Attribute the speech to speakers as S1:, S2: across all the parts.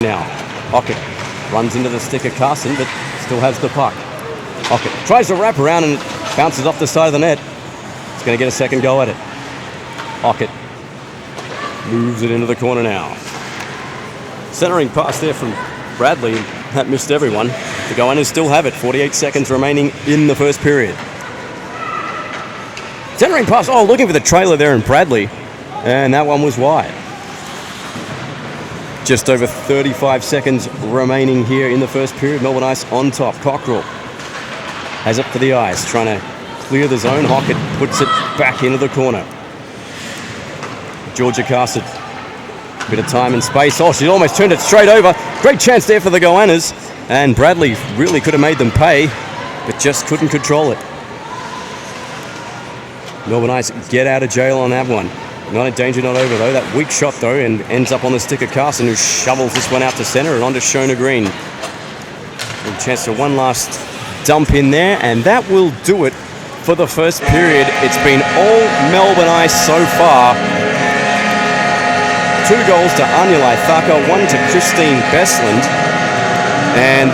S1: Now, Ockett runs into the stick of Carson, but still has the puck. Ockett tries to wrap around and bounces off the side of the net. He's going to get a second go at it. Ockett moves it into the corner now. Centering pass there from Bradley. That missed everyone. The Goannas still have it. 48 seconds remaining in the first period. Centering pass. Oh, looking for the trailer there in Bradley. And that one was wide. Just over 35 seconds remaining here in the first period. Melbourne Ice on top. Cockrell has it for the ice, trying to clear the zone. Hockett puts it back into the corner. Georgia Carson, bit of time and space. Oh, she almost turned it straight over. Great chance there for the Goannas. And Bradley really could have made them pay, but just couldn't control it. Melbourne Ice get out of jail on that one. Not in danger, not over though. That weak shot though, and ends up on the stick of Carson, who shovels this one out to centre and onto Shona Green. A chance for one last dump in there, and that will do it for the first period. It's been all Melbourne Ice so far. 2 goals to Anya Laithaka, 1 to Christine Bestland, and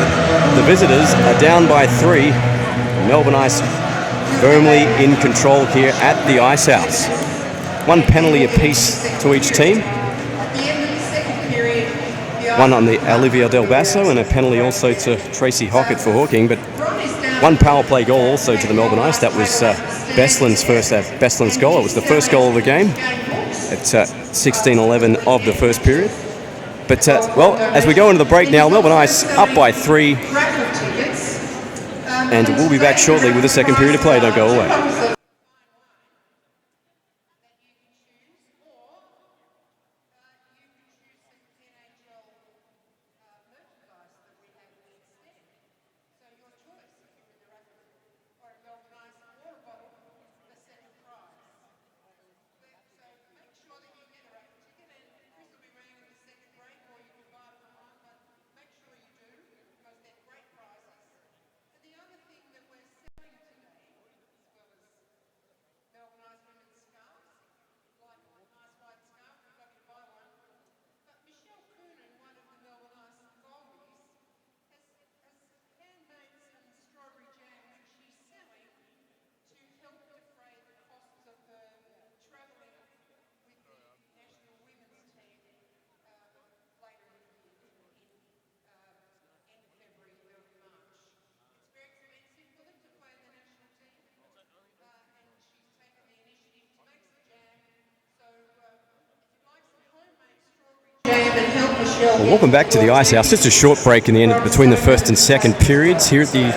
S1: the visitors are down by 3. Melbourne Ice firmly in control here at the Ice House. 1 penalty apiece to each team. One on the Olivia Del Basso and a penalty also to Tracy Hockett for hooking, but 1 power play goal also to the Melbourne Ice. That was Bestland's goal. It was the first goal of the game at 16:11 of the first period. But, well, as we go into the break now, Melbourne Ice up by 3. And we'll be back shortly with the second period of play. Don't go away. Well, welcome back to the Ice House. Just a short break in the end between the first and second periods here at the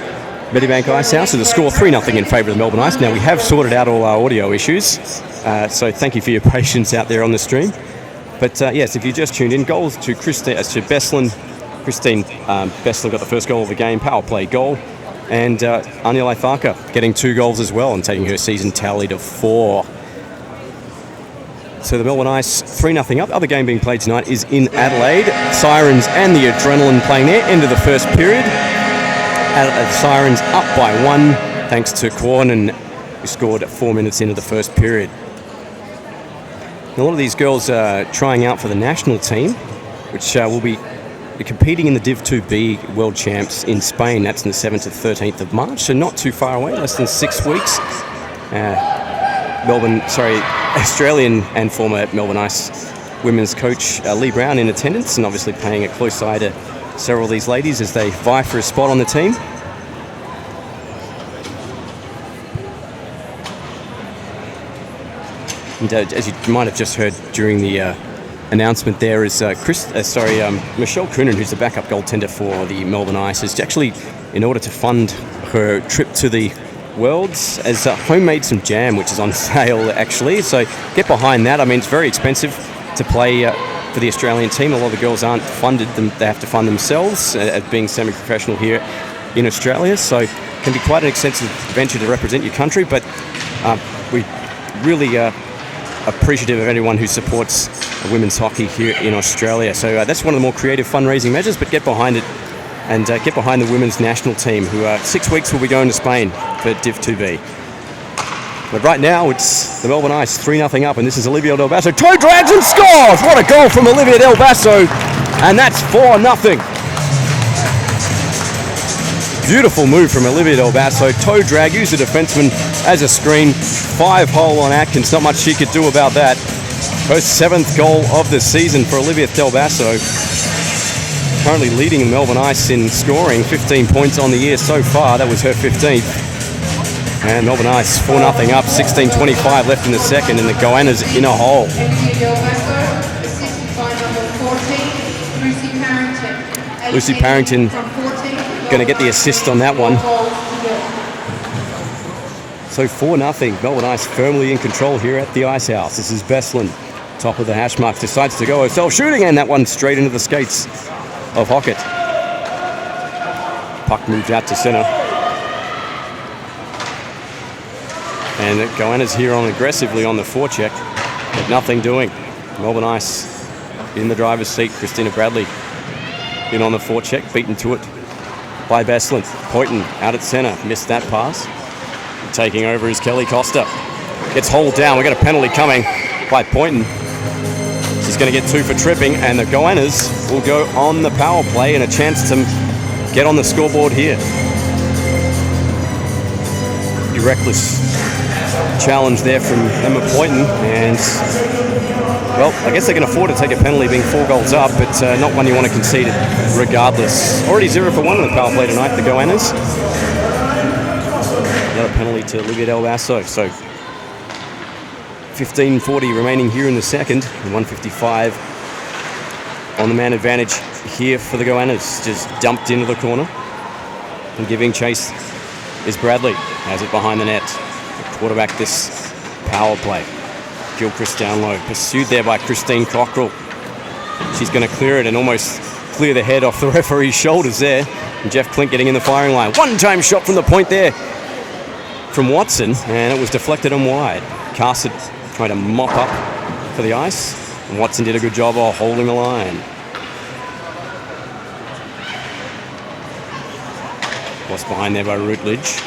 S1: Medibank Ice House. So the score 3-0 in favour of the Melbourne Ice. Now, we have sorted out all our audio issues, so thank you for your patience out there on the stream. But yes, if you just tuned in, goals to Bestland. Christine Bestland got the first goal of the game, power play goal. And Anya Laithaka getting 2 goals as well and taking her season tally to 4. So the Melbourne Ice 3-0 up. The other game being played tonight is in Adelaide. Sirens and the Adrenaline playing there. End of the first period. Sirens up by 1 thanks to Goannas, who scored 4 minutes into the first period. A lot of these girls are trying out for the national team, which will be competing in the Div 2B World Champs in Spain. That's on the 7th to 13th of March, so not too far away, less than 6 weeks. Australian and former Melbourne Ice women's coach Lee Brown in attendance, and obviously paying a close eye to several of these ladies as they vie for a spot on the team. And as you might have just heard during the announcement there is Michelle Coonan, who's the backup goaltender for the Melbourne Ice, is actually, in order to fund her trip to the Worlds, has homemade some jam, which is on sale actually, so get behind that. I mean, it's very expensive to play for the Australian team. A lot of the girls aren't funded, they have to fund themselves as being semi-professional here in Australia, so it can be quite an expensive venture to represent your country, but we really appreciative of anyone who supports women's hockey here in Australia. So that's one of the more creative fundraising measures, but get behind it. And get behind the women's national team, who 6 weeks will be going to Spain for Div 2B. But right now, it's the Melbourne Ice 3-0 up, and this is Olivia Del Basso. Toe drags and scores! What a goal from Olivia Del Basso. And that's 4-0. Beautiful move from Olivia Del Basso. Toe drag, used the defenseman as a screen. 5-hole on Atkins. Not much she could do about that. Her 7th goal of the season for Olivia Del Basso. Currently leading Melbourne Ice in scoring. 15 points on the year so far. That was her 15th. And Melbourne Ice 4-0 up. 16:25 left in the second. And the Goannas in a hole. Lucy Parrington going to get the assist on that one. So 4-0. Melbourne Ice firmly in control here at the Ice House. This is Beslan, top of the hash marks, decides to go herself shooting, and that one straight into the skates of Hockett. Puck moved out to centre. And Goannas here on aggressively on the forecheck, but nothing doing. Melbourne Ice in the driver's seat. Christina Bradley in on the forecheck, beaten to it by Beslan. Poynton out at centre, missed that pass. Taking over is Kelly Costa. Gets hauled down. We got a penalty coming by Poynton. She's going to get 2 for tripping, and the Goannas will go on the power play and a chance to get on the scoreboard here. Pretty reckless challenge there from Emma Poynton, and well, I guess they can afford to take a penalty being 4 goals up, but not one you want to concede regardless. Already 0 for 1 on the power play tonight, the Goannas. Another penalty to Olivia Del Basso. So 15:40 remaining here in the second, and 1:55 on the man advantage here for the Goannas. Just dumped into the corner, and giving chase is Bradley. Has it behind the net. The quarterback this power play. Gilchrist down low, pursued there by Christine Cockrell. She's going to clear it and almost clear the head off the referee's shoulders there. And Jeff Klink getting in the firing line. One-time shot from the point there from Watson, and it was deflected and wide. Carson trying to mop up for the Ice, and Watson did a good job of holding the line. Lost behind there by Routledge.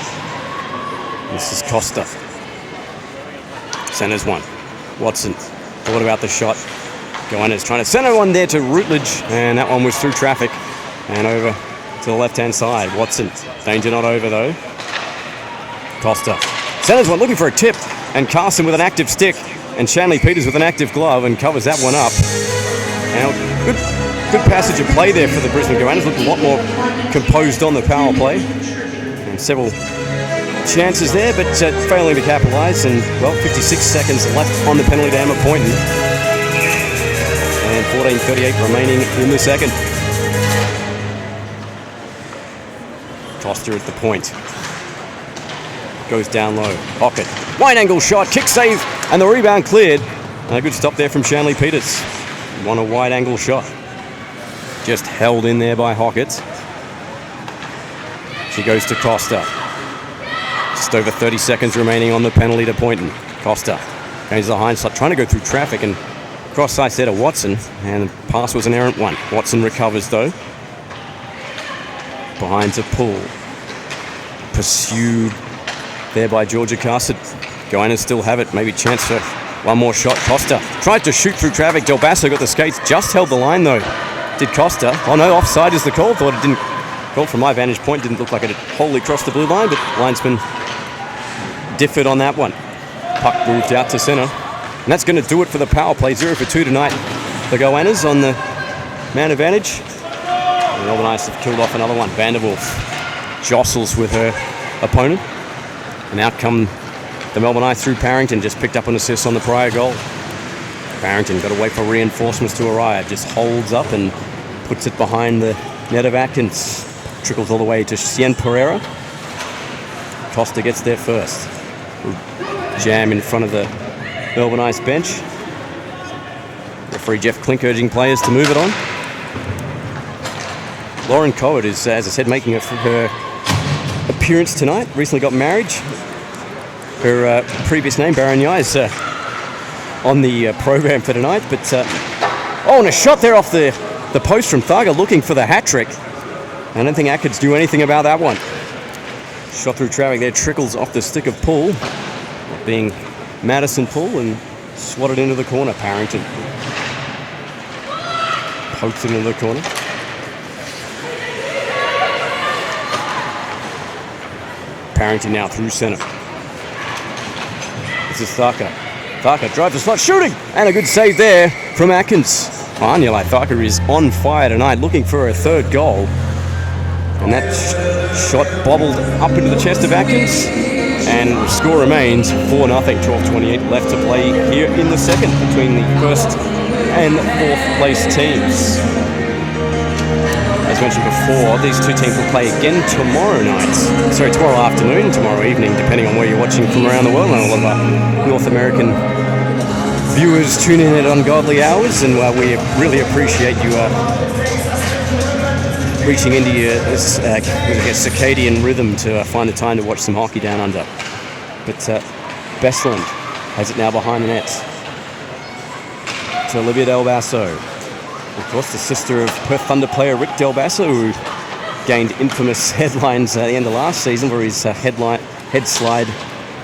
S1: This is Costa. Centers one. Watson thought about the shot. Goannas trying to center one there to Routledge, and that one was through traffic and over to the left-hand side. Watson, danger not over though. Costa centers one, looking for a tip, and Carson with an active stick, and Shanley Peters with an active glove, and covers that one up. Now, good passage of play there for the Brisbane Goannas. Looked a lot more composed on the power play, and several chances there, but failing to capitalise. And well, 56 seconds left on the penalty to Emma Poynton, and 14:38 remaining in the second. Costa at the point. Goes down low. Hockett. Wide angle shot. Kick save. And the rebound cleared. And a good stop there from Shanley Peters. Won a wide angle shot. Just held in there by Hockett. She goes to Costa. Just over 30 seconds remaining on the penalty to Poynton. Costa goes to the hindsight, trying to go through traffic, and cross side there to Watson. And the pass was an errant one. Watson recovers though. Behind to Poole. Pursued there by Georgia Carson. Goannas still have it. Maybe chance for one more shot. Costa tried to shoot through traffic. Del Basso got the skates. Just held the line though. Did Costa. Oh no, offside is the call. Thought it didn't. Call from my vantage point. Didn't look like it had wholly crossed the blue line, but linesman differed on that one. Puck moved out to centre. And that's going to do it for the power play. 0 for 2 tonight. The Goannas on the man advantage. And Melbourne Ice have killed off another one. Vanderwolf jostles with her opponent. And out come the Melbourne Ice through Parrington. Just picked up an assist on the prior goal. Parrington got to wait for reinforcements to arrive. Just holds up and puts it behind the net of Atkins. Trickles all the way to Cien Pereira. Costa gets there first. Jam in front of the Melbourne Ice bench. Referee Jeff Klink urging players to move it on. Lauren Coed is, as I said, making her appearance tonight. Recently got married. Her previous name, Baron Yai, is on the program for tonight. But and a shot there off the post from Thaga, looking for the hat trick. I don't think Atkins do anything about that one. Shot through traffic there, trickles off the stick of Poole, being Madison Poole, and swatted into the corner. Parrington Pokes it into the corner. Parrington now through centre. This is Tharker. Tharker drives the slot, shooting! And a good save there from Atkins. Aniela Tharker is on fire tonight, looking for her third goal. And that shot bobbled up into the chest of Atkins. And the score remains 4-0, 12:28 left to play here in the second between the first and fourth place teams. As mentioned before, these two teams will play again tomorrow afternoon, tomorrow evening, depending on where you're watching from around the world. And a lot of our North American viewers tune in at ungodly hours, and we really appreciate you reaching into your circadian rhythm to find the time to watch some hockey down under. But Bestland has it now behind the nets to Olivia Del Basso. Of course, the sister of Perth Thunder player Rick Del Basso, who gained infamous headlines at the end of last season for his head slide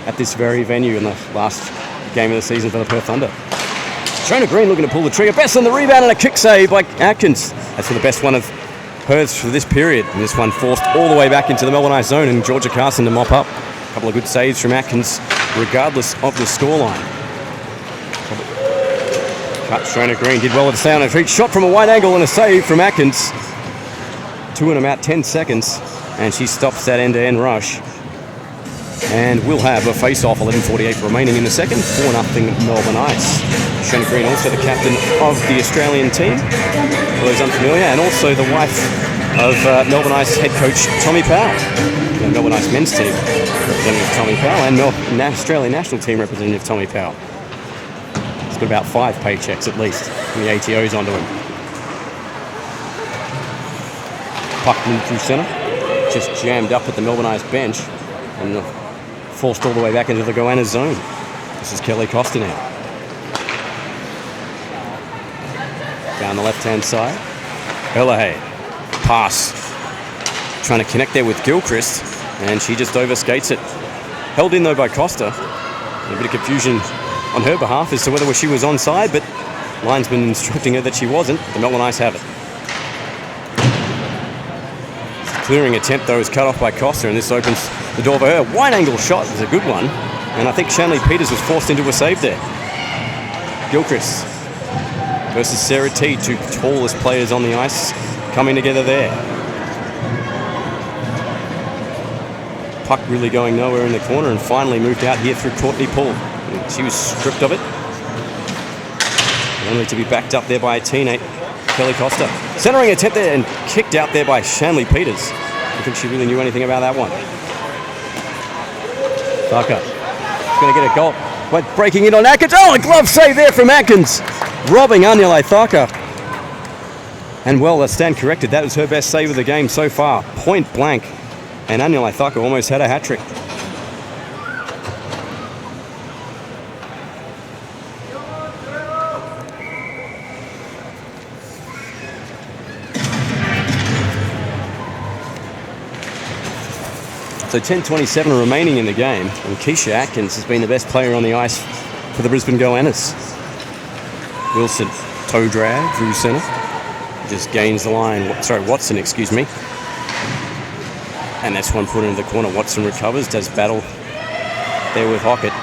S1: at this very venue in the last game of the season for the Perth Thunder. Shona Green looking to pull the trigger. Bestland the rebound and a kick save by Atkins. That's for the best one of hers for this period. And this one forced all the way back into the Melbourne Ice zone, and Georgia Carson to mop up. A couple of good saves from Atkins, regardless of the scoreline. Cut, Shona Green did well with the stay on her feet. Shot from a wide angle and a save from Atkins. Two in about 10 seconds, and she stops that end-to-end rush. And we'll have a face-off, 11:48 remaining in the second, 4-0 Melbourne Ice. Shona Green, also the captain of the Australian team, for those unfamiliar, and also the wife of Melbourne Ice head coach Tommy Powell. The Melbourne Ice men's team representative Tommy Powell, and Australian national team representative Tommy Powell. He's got about 5 paychecks at least, and the ATO's onto him. Puck moved through centre, just jammed up at the Melbourne Ice bench, and forced all the way back into the Goannas zone. This is Kelly Costa now. Down the left-hand side. Elahay. Pass. Trying to connect there with Gilchrist, and she just overskates it. Held in though by Costa. A bit of confusion on her behalf as to whether she was onside, but linesman instructing her that she wasn't. The Melbourne Ice have it. Clearing attempt though is cut off by Costa, and this opens the door for her. Wide angle shot was a good one, and I think Shanley Peters was forced into a save there. Gilchrist versus Sarah T, two tallest players on the ice coming together there. Puck really going nowhere in the corner, and finally moved out here through Courtney Poole. She was stripped of it, only to be backed up there by a teammate, Kelly Costa. Centering attempt there and kicked out there by Shanley Peters. I think she really knew anything about that one. Tharker going to get a goal. But breaking in on Atkins. Oh, a glove save there from Atkins, robbing Aniela Tharker. And well, I stand corrected. That was her best save of the game so far, point blank. And Aniela Tharker almost had a hat trick. So 10:27 remaining in the game, and Keisha Atkins has been the best player on the ice for the Brisbane Goannas. Wilson, toe drag through centre, just gains the line. Watson, excuse me. And that's one put into the corner. Watson recovers, does battle there with Hockett.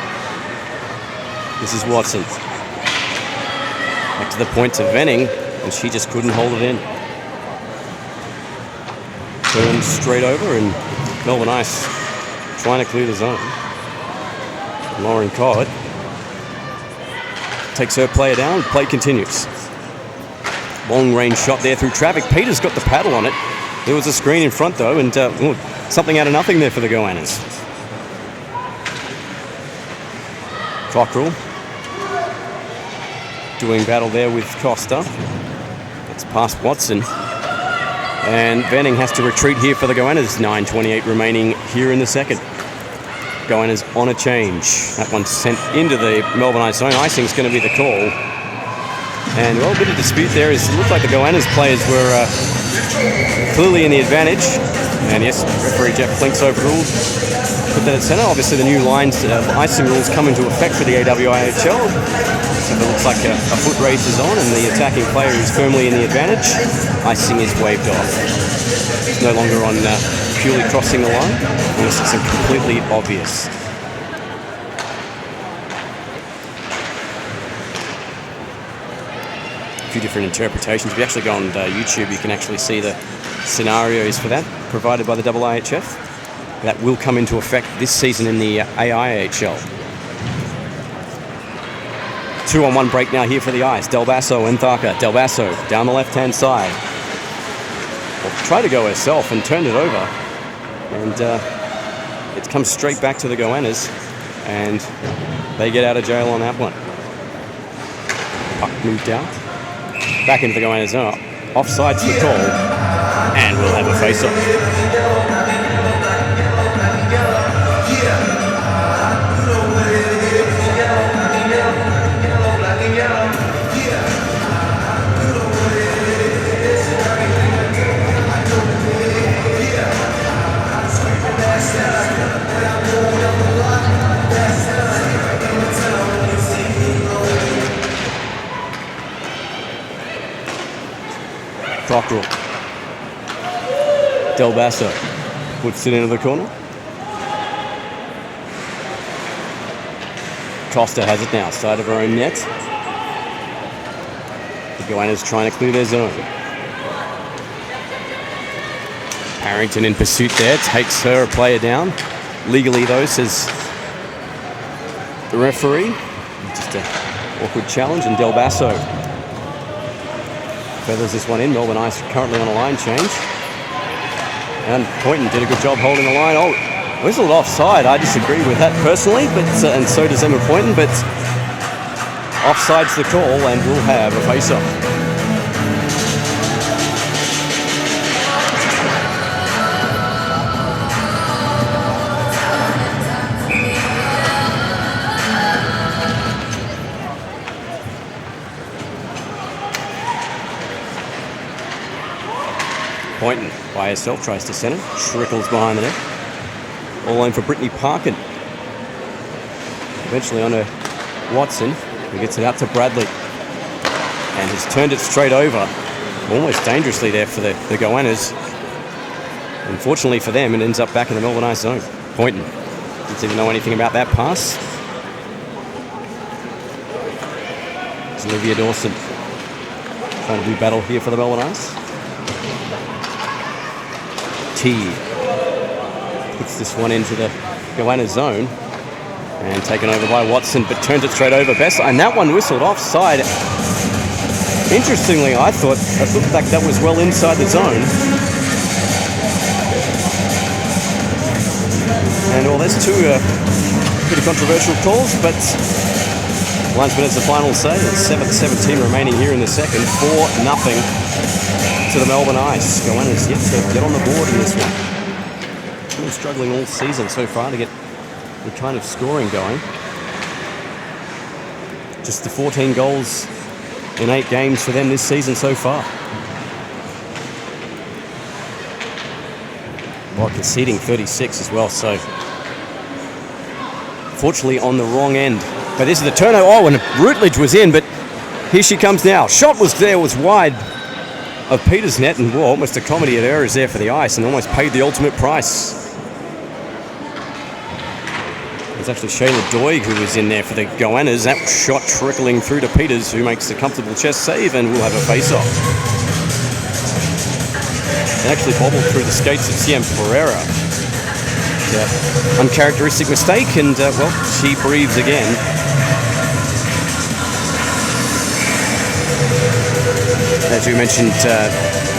S1: This is Watson. Back to the point to Venning, and she just couldn't hold it in. Turns straight over, and Melbourne Ice trying to clear the zone. Lauren Codd takes her player down. Play continues. Long range shot there through traffic. Peters got the paddle on it. There was a screen in front though, and something out of nothing there for the Goannas. Cockrell doing battle there with Costa. It's past Watson. And Venning has to retreat here for the Goannas. 9:28 remaining here in the second. Goannas on a change. That one's sent into the Melbourne Ice zone. Icing's going to be the call. And well, a bit of dispute there. It looked like the Goannas players were clearly in the advantage. And yes, referee Jeff Flinks overruled. Put that at centre. Obviously the new lines, icing rules come into effect for the AWIHL. So if it looks like a foot race is on and the attacking player is firmly in the advantage, icing is waved off. It's no longer on purely crossing the line, unless it's completely obvious. A few different interpretations. If you actually go on YouTube, you can actually see the scenarios for that provided by the IIHF. That will come into effect this season in the AIHL. 2-on-1 break now here for the Ice. Del Basso and Tharka. Del Basso down the left-hand side. Well, tried to go herself and turned it over. And it comes straight back to the Goannas. And they get out of jail on that one. Puck moved out. Back into the Goannas zone. Offside's the call. And we'll have a face-off. Cockerel. Del Basso puts it into the corner. Costa has it now, side of her own net. The Goannas trying to clear their zone. Harrington in pursuit there, takes her player down. Legally though, says the referee. Just an awkward challenge, and Del Basso feathers this one in. Melbourne Ice currently on a line change. And Poynton did a good job holding the line. Oh, whistled offside. I disagree with that personally, but and so does Emma Poynton, but offside's the call and we'll have a face-off. Poynton by herself tries to centre, trickles behind the net. All alone for Brittany Parkin. Eventually on to Watson, who gets it out to Bradley. And has turned it straight over, almost dangerously there for the Goannas. Unfortunately for them, it ends up back in the Melbourne Ice zone. Poynton didn't even know anything about that pass. It's Olivia Dawson trying to do battle here for the Melbourne Ice. Puts this one into the Goanna zone and taken over by Watson, but turns it straight over Best, and that one whistled offside. Interestingly, I thought it looked like that was well inside the zone. And well, there's two pretty controversial calls, but linesman has the final say. It's 7:17 remaining here in the second. 4-0 to the Melbourne Ice. Goannas yet to get on the board in this one. Been struggling all season so far to get the kind of scoring going. Just the 14 goals in 8 games for them this season so far. While conceding 36 as well, so fortunately on the wrong end. But this is the turnover. Oh, and Routledge was in, but here she comes now. Shot was there, was wide of Peter's net, and well, almost a comedy of errors there for the Ice, and almost paid the ultimate price. It's actually Shayla Doig who was in there for the Goannas. That shot trickling through to Peters, who makes a comfortable chest save, and we'll have a face-off. It actually bobbled through the skates of Siem Pereira. Uncharacteristic mistake, and well, she breathes again. As we mentioned,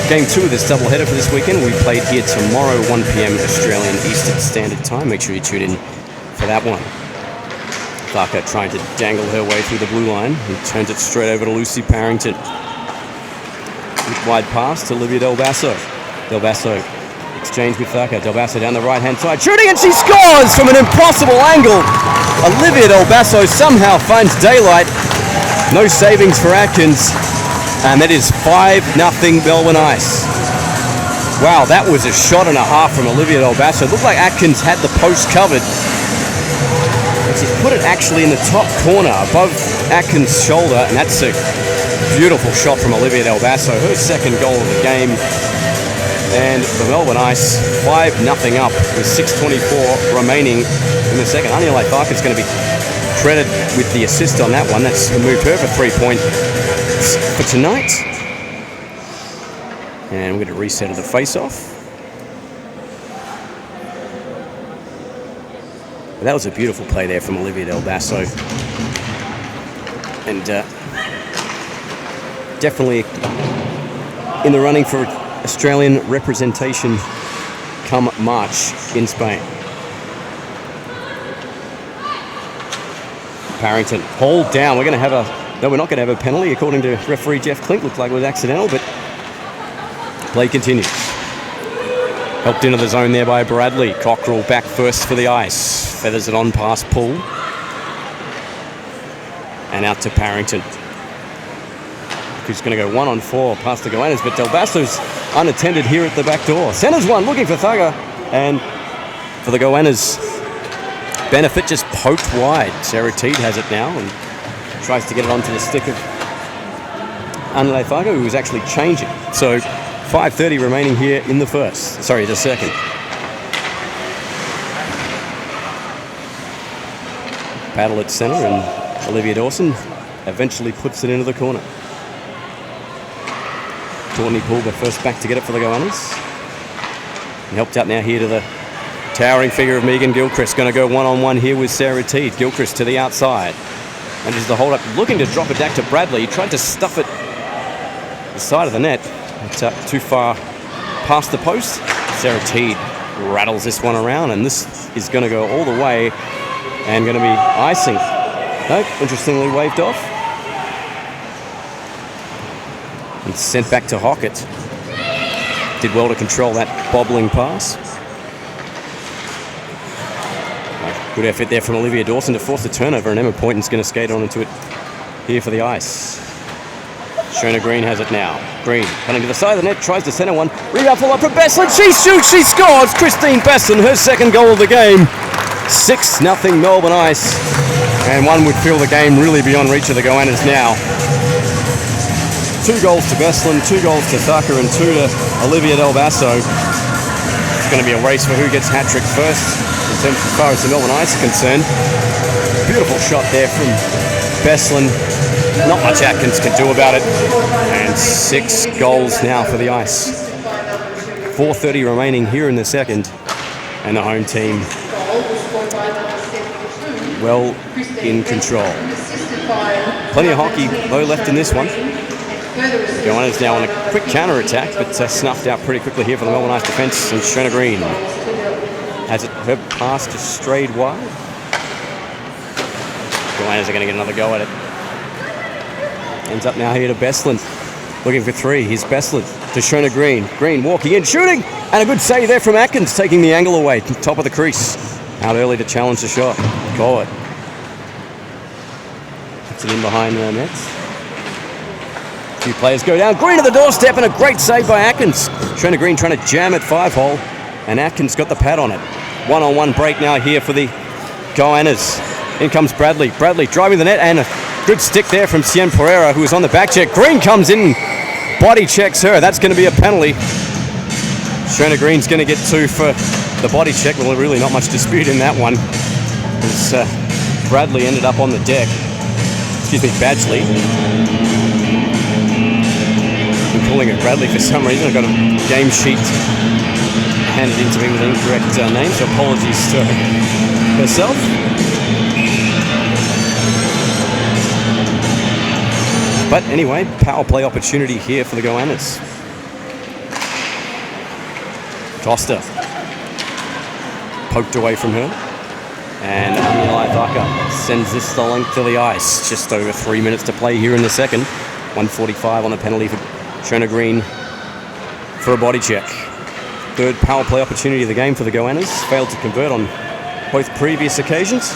S1: Game 2 of this doubleheader for this weekend will be played here tomorrow, 1 p.m. Australian Eastern Standard Time. Make sure you tune in for that one. Tharka trying to dangle her way through the blue line. He turns it straight over to Lucy Parrington. Wide pass to Olivia Del Basso. Del Basso exchange with Tharka. Del Basso down the right-hand side, shooting, and she scores from an impossible angle. Olivia Del Basso somehow finds daylight. No savings for Atkins. And that is 5-0 Melbourne Ice. Wow, that was a shot and a half from Olivia Del Basso. It looked like Atkins had the post covered. She's put it actually in the top corner above Atkins' shoulder, and that's a beautiful shot from Olivia Del Basso, her second goal of the game. And the Melbourne Ice 5-0 up with 6:24 remaining in the second. Anya Laithaka's going to be credited with the assist on that one. That's moved her for 3 points for tonight. And we're going to reset of the face-off. That was a beautiful play there from Olivia Del Basso. And definitely in the running for Australian representation come March in Spain. Parrington, hold down. We're going to have a... No, we're not going to have a penalty, according to referee Jeff Klink. Looked like it was accidental, but play continues. Helped into the zone there by Bradley. Cockrell back first for the Ice. Feathers it on past Poole. And out to Parrington, who's going to go 1-on-4 past the Goannas, but Del Basso's unattended here at the back door. Centers one, looking for Thugger, and for the Goannas' benefit, just poked wide. Sarah Teed has it now and tries to get it onto the stick of Anle Thugger, who was actually changing. So 5:30 remaining here in the second. Battle at centre, and Olivia Dawson eventually puts it into the corner. Courtney Poole, the first back to get it for the Goannas. And helped out now here to the towering figure of Megan Gilchrist. Going to go one-on-one here with Sarah Teed. Gilchrist to the outside. And as the hold-up, looking to drop it back to Bradley. He tried to stuff it the side of the net. It's too far past the post. Sarah Teed rattles this one around, and this is going to go all the way and going to be icing. Nope, interestingly waved off. And sent back to Hockett. Did well to control that bobbling pass. Good effort there from Olivia Dawson to force the turnover, and Emma Poynton's going to skate on into it here for the Ice. Shona Green has it now. Green coming to the side of the net, tries to centre one. Rebound full up for Beslan. She shoots, she scores. Christine Beslan, her second goal of the game. 6-0 Melbourne Ice. And one would feel the game really beyond reach of the Goannas now. 2 goals to Beslan, 2 goals to Thacker, and 2 to Olivia Del Basso. It's going to be a race for who gets hat-trick first in terms as far as the Melbourne Ice are concerned. Beautiful shot there from Beslan. Not much Atkins can do about it. And 6 goals now for the Ice. 4:30 remaining here in the second. And the home team well in control. Plenty of hockey, though, left in this one. Goannas now on a quick counter-attack, but snuffed out pretty quickly here for the Melbourne Ice defence. And Shona Green has it, her pass just strayed wide. Goannas are going to get another go at it. Ends up now here to Beslan. Looking for 3. Here's Beslan to Shona Green. Green walking in, shooting! And a good save there from Atkins, taking the angle away. Top of the crease. Out early to challenge the shot. Call it. Puts it in behind the nets. A few players go down. Green to the doorstep, and a great save by Atkins. Shona Green trying to jam at 5-hole. And Atkins got the pad on it. One-on-one break now here for the Goannas. In comes Bradley. Bradley driving the net, and a good stick there from Cien Pereira, who was on the back check. Green comes in, body checks her. That's going to be a penalty. Shona Green's going to get 2 for the body check. Well, really not much dispute in that one. As Bradley ended up on the deck. Excuse me, Badgley. I'm calling it Bradley for some reason. I've got a game sheet handed in to me with an incorrect name, so apologies to herself. But anyway, power play opportunity here for the Goannas. Costa poked away from her. And Anya Laithaka sends this the length of the ice. Just over 3 minutes to play here in the second. 1:45 on the penalty for Shona Green for a body check. Third power play opportunity of the game for the Goannas. Failed to convert on both previous occasions.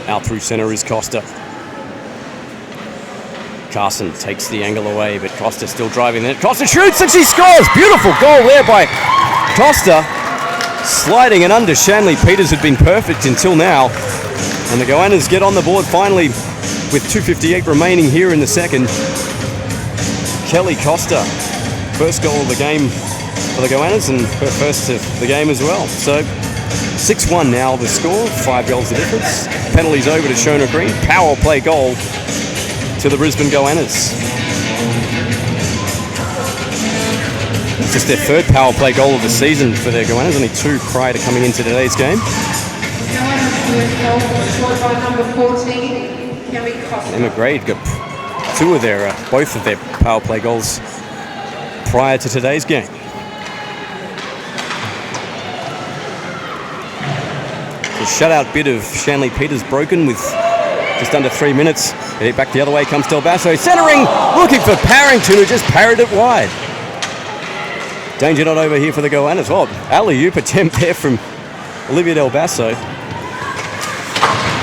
S1: Out through centre is Costa. Carson takes the angle away, but Costa still driving it. Costa shoots and she scores! Beautiful goal there by Costa. sliding and under. Shanley Peters had been perfect until now. And the Goannas get on the board finally with 2:58 remaining here in the second. Kelly Costa, first goal of the game for the Goannas and her first of the game as well. So 6-1 now the score, 5 goals the difference. Penalties over to Shona Green. Power play goal to the Brisbane Goannas. It's just their third power play goal of the season for the Goannas, only 2 prior to coming into today's game. Emma Gray got both of their power play goals prior to today's game. The shutout bid of Shanley Peters broken with just under 3 minutes. Get back the other way comes Del Basso. Centering, looking for Parrington, who just parried it wide. Danger not over here for the Goannas. Oh, alley-oop attempt there from Olivia Del Basso.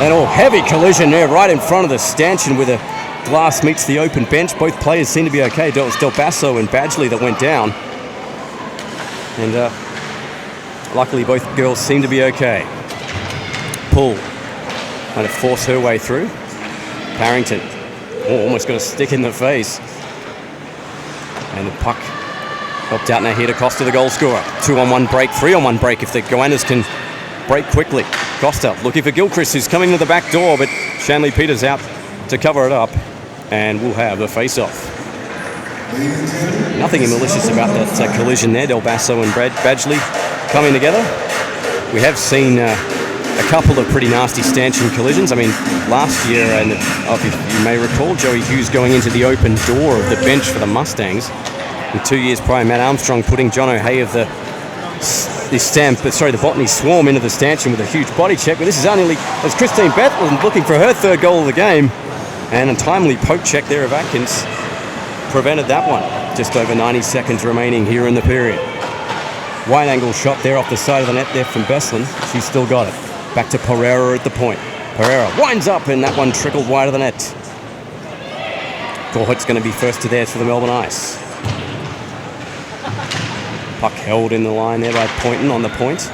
S1: And heavy collision there right in front of the stanchion where the glass meets the open bench. Both players seem to be okay. It was Del Basso and Badgley that went down. And luckily both girls seem to be okay. Pull, trying to force her way through. Parrington, almost got a stick in the face. And the puck helped out now here to Costa, the goal scorer. 2-on-1 break, 3-on-1 break if the Goannas can break quickly. Costa looking for Gilchrist, who's coming to the back door, but Shanley Peters out to cover it up, and we'll have the face-off. Nothing malicious about that collision there. Del Basso and Badgley coming together. We have seen a couple of pretty nasty stanchion collisions. I mean, last year, and if you may recall, Joey Hughes going into the open door of the bench for the Mustangs. And 2 years prior, Matt Armstrong putting John O'Hay of the Botany Swarm into the stanchion with a huge body check. But this is only as Christine Bethlen looking for her third goal of the game. And a timely poke check there of Atkins prevented that one. Just over 90 seconds remaining here in the period. Wide angle shot there off the side of the net there from Beslan. She's still got it. Back to Pereira at the point. Pereira winds up, and that one trickled wide of the net. Gorhut's going to be first to theirs for the Melbourne Ice. Puck held in the line there by Poynton on the point.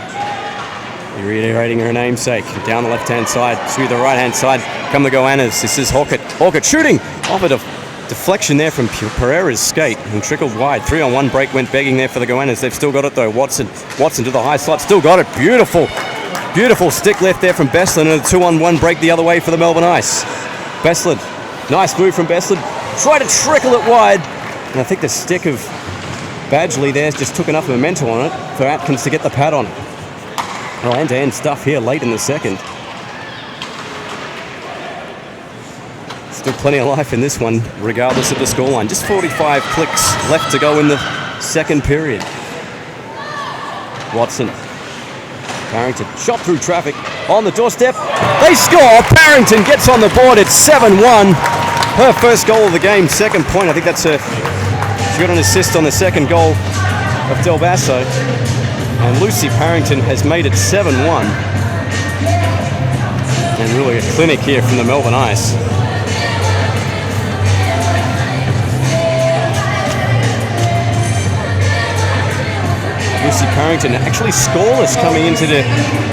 S1: Reiterating her namesake. Down the left-hand side to the right-hand side come the Goannas. This is Hawkett. Hawkett shooting off a deflection there from Pereira's skate and trickled wide. 3-on-1 break went begging there for the Goannas. They've still got it though. Watson to the high slot. Still got it. Beautiful stick left there from Beslan, and a 2-on-1 break the other way for the Melbourne Ice. Beslan, nice move from Beslan. Try to trickle it wide. And I think the stick of Badgley there just took enough momentum on it for Atkins to get the pad on it. Well, end-to-end stuff here late in the second. Still plenty of life in this one, regardless of the scoreline. Just 45 clicks left to go in the second period. Watson. Parrington shot through traffic on the doorstep. They score. Parrington gets on the board. It's 7-1. Her first goal of the game, second point. I think that's her. She got an assist on the second goal of Del Basso. And Lucy Parrington has made it 7-1. And really a clinic here from the Melbourne Ice. Lucy Parrington actually scoreless coming into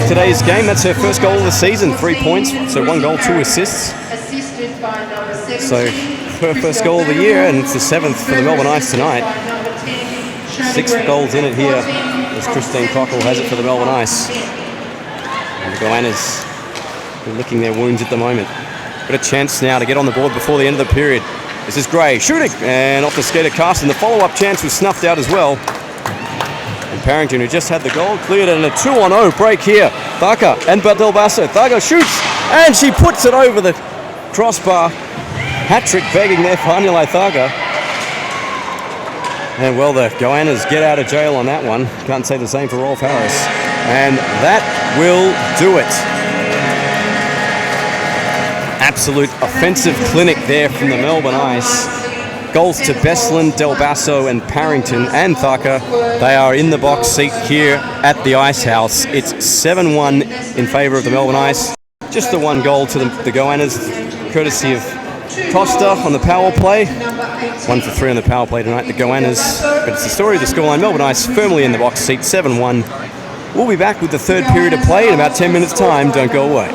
S1: today's game. That's her first goal of the season, 3 points. So 1 goal, 2 assists. So her first goal of the year, and it's the 7th for the Melbourne Ice tonight. 6 goals in it here, as Christine Cockle has it for the Melbourne Ice. And the Goannas are licking their wounds at the moment. Got a chance now to get on the board before the end of the period. This is Gray shooting, and off the skate of Carson. The follow-up chance was snuffed out as well. And Parrington, who just had the goal, cleared it in a 2-on-0 break here. Thacker and Del Basso. Thacker shoots, and she puts it over the crossbar. Hat-trick begging there for Anilai Thacker. And well, the Goannas get out of jail on that one. Can't say the same for Rolf Harris. And that will do it. Absolute offensive clinic there from the Melbourne Ice. Goals to Beslan, Del Basso and Parrington and Thacker. They are in the box seat here at the Ice House. It's 7-1 in favour of the Melbourne Ice. Just the 1 goal to the Goannas, courtesy of Costa on the power play. 1 for 3 on the power play tonight, the Goannas. But it's the story of the scoreline. Melbourne Ice firmly in the box seat, 7-1. We'll be back with the third period of play in about 10 minutes' time. Don't go away.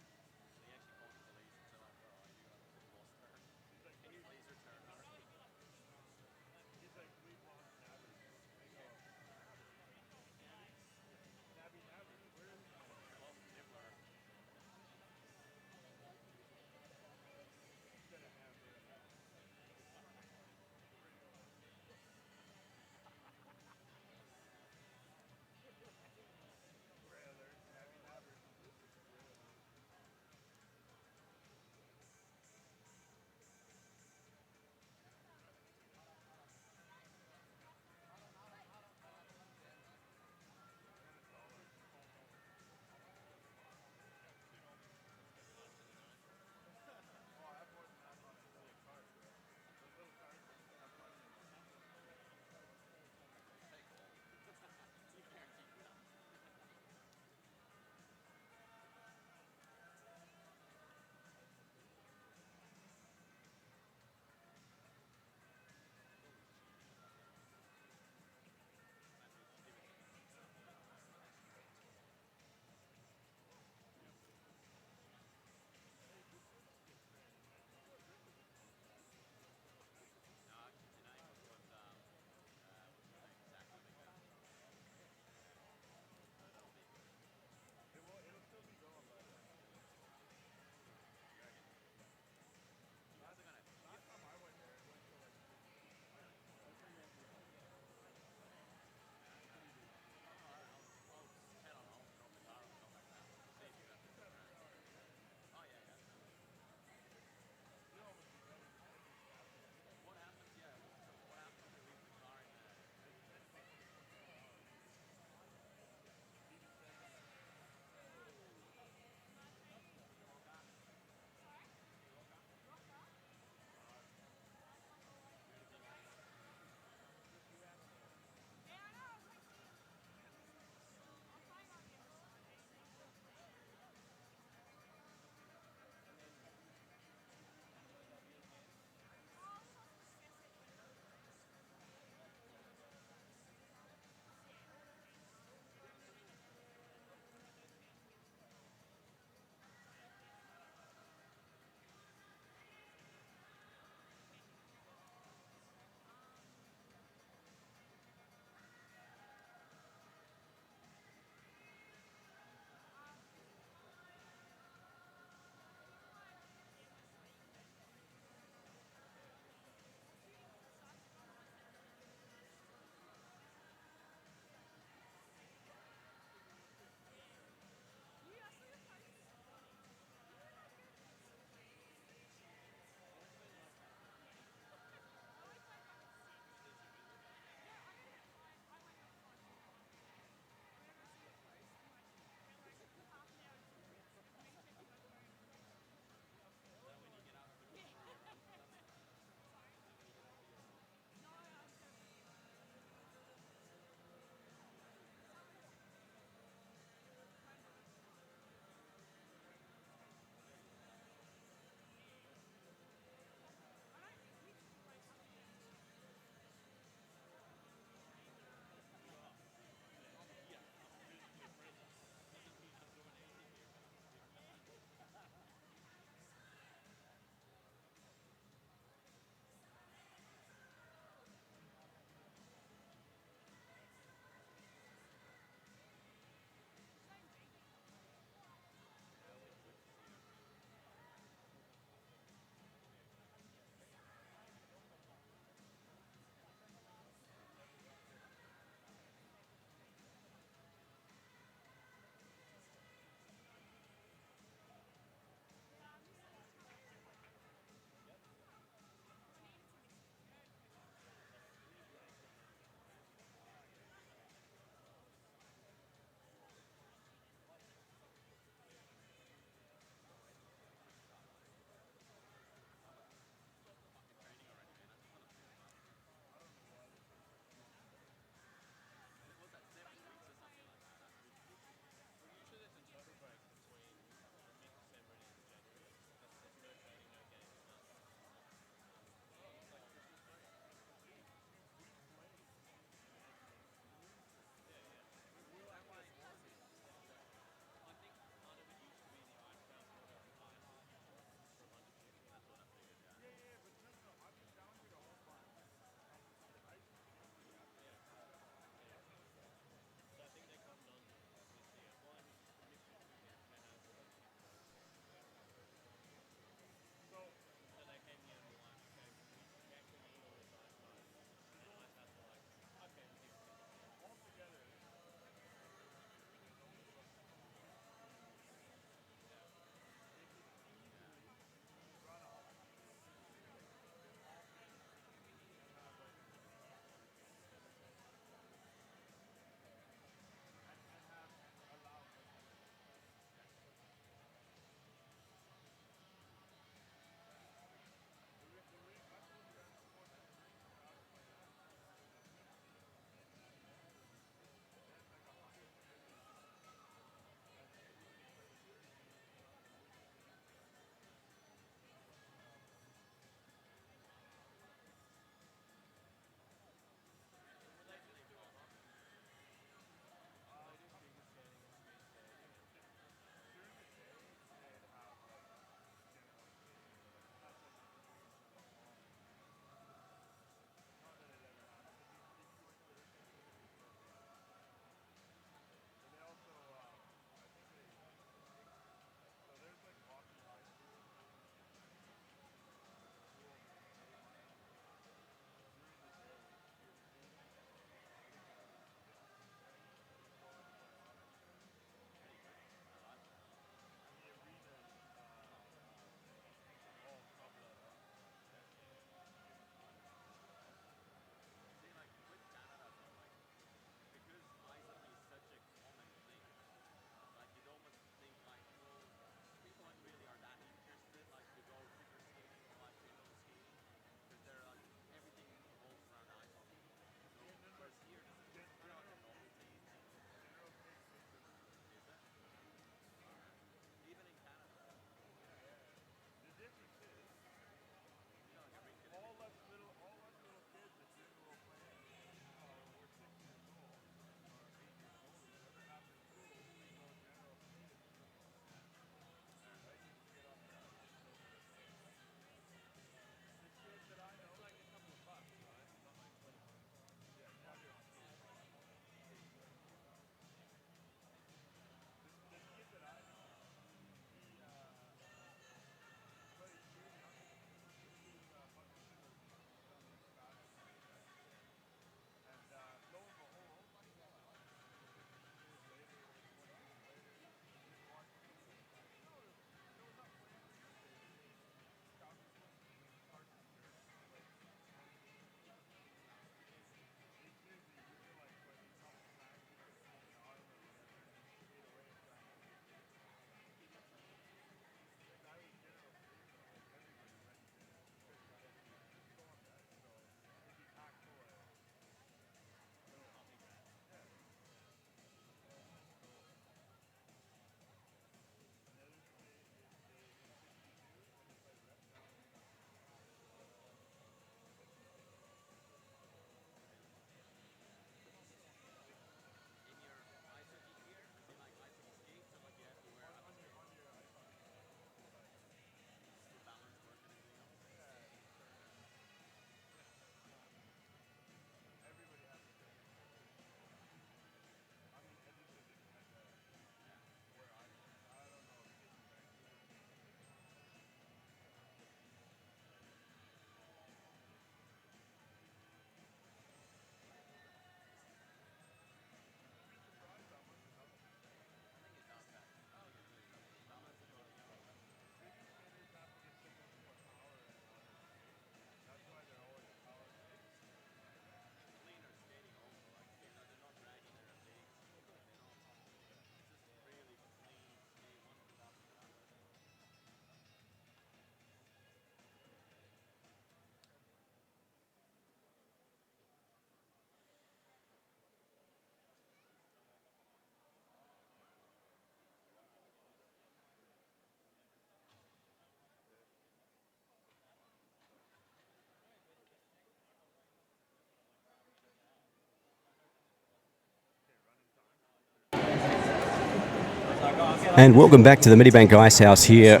S1: And welcome back to the Medibank Ice House here.